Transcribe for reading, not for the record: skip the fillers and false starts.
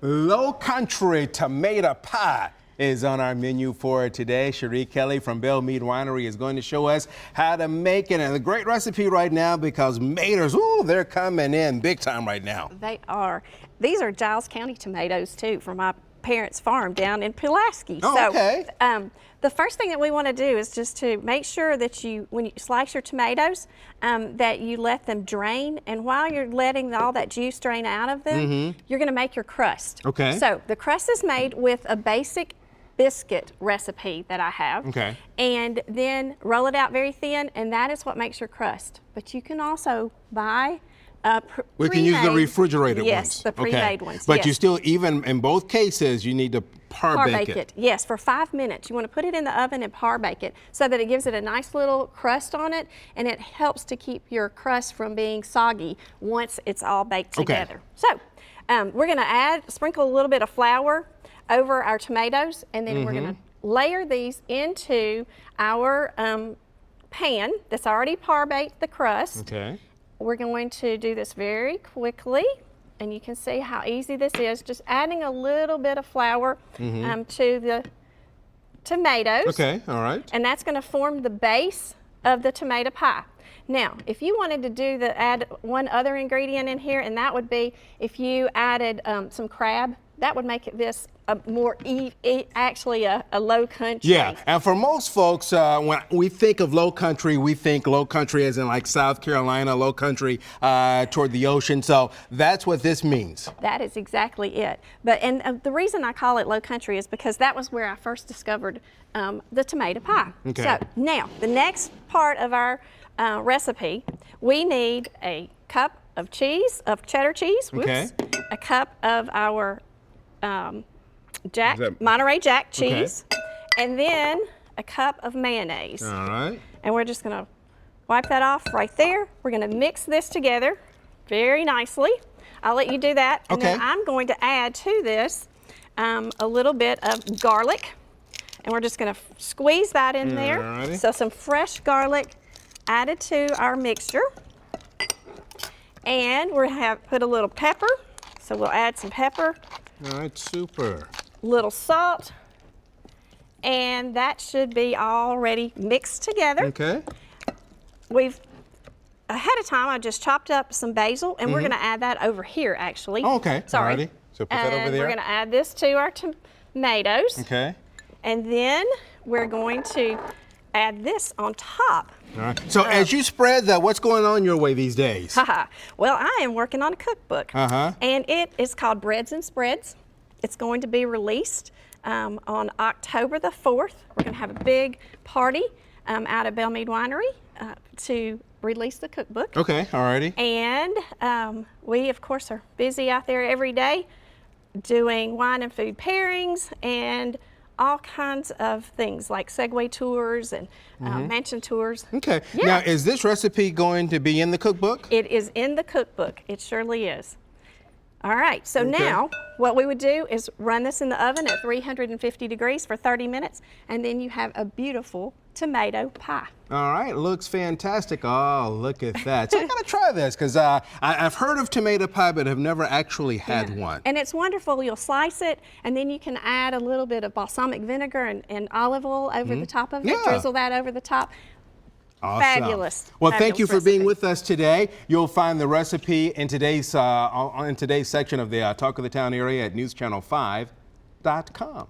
Lowcountry Tomato Pie is on our menu for today. Cherie Kelly from Bellmead Winery is going to show us how to make it. And a great recipe right now because tomatoes, ooh, they're coming in big time right now. They are. These are Giles County tomatoes too from my parents' farm down in Pulaski. Oh, okay. The first thing that we want to do is just to make sure that when you slice your tomatoes, that you let them drain. And while you're letting all that juice drain out of them, you're going to make your crust. Okay. So the crust is made with a basic biscuit recipe that I have. Okay. And then roll it out very thin, and that is what makes your crust. But you can also buy we can use the refrigerated ones. Yes, the pre-made ones. But yes. you still, even in both cases, you need to par bake it. Yes, for 5 minutes. You want to put it in the oven and par bake it so that it gives it a nice little crust on it, and it helps to keep your crust from being soggy once it's all baked together. So we're going to sprinkle a little bit of flour over our tomatoes, and then we're going to layer these into our pan that's already par baked the crust. Okay. We're going to do this very quickly, and you can see how easy this is, just adding a little bit of flour to the tomatoes. Okay, all right. And that's going to form the base of the tomato pie. Now, if you wanted to add one other ingredient in here, and that would be if you added some crab, that would make this a more actually a low country. Yeah, and for most folks, when we think of low country, we think low country as in like South Carolina, low country toward the ocean. So that's what this means. That is exactly it. And the reason I call it low country is because that was where I first discovered the tomato pie. Okay. So now the next part of our recipe, we need a cup of cheddar cheese. Okay. A cup of our Monterey Jack cheese, and then a cup of mayonnaise. All right. And we're just going to wipe that off right there. We're going to mix this together very nicely. I'll let you do that. And then I'm going to add to this a little bit of garlic, and we're just going to squeeze that in there. Alrighty. So some fresh garlic added to our mixture. And we're going to put a little pepper, so we'll add some pepper. All right, super. Little salt, and that should be already mixed together. Okay. Ahead of time, I just chopped up some basil, and we're going to add that over here, actually. Oh, okay. Sorry. Alrighty. So put that over there. We're going to add this to our tomatoes. Okay. And then we're going to add this on top. All right. So as you spread that, what's going on your way these days? Well, I am working on a cookbook, and it is called Breads and Spreads. It's going to be released on October the 4th. We're going to have a big party out at Bellmead Winery to release the cookbook. Okay, all righty. And we, of course, are busy out there every day doing wine and food pairings and all kinds of things like Segway tours and mansion tours. Okay. Yeah. Now, is this recipe going to be in the cookbook? It is in the cookbook. It surely is. All right, so now what we would do is run this in the oven at 350 degrees for 30 minutes, and then you have a beautiful tomato pie. All right, looks fantastic. Oh, look at that. So I gotta try this because I've heard of tomato pie, but have never actually had one. And it's wonderful. You'll slice it, and then you can add a little bit of balsamic vinegar and olive oil over the top of it, drizzle that over the top. Awesome. Fabulous. Well, thank you for being recipe. with us today. You'll find the recipe in today's section of the Talk of the Town area at newschannel5.com.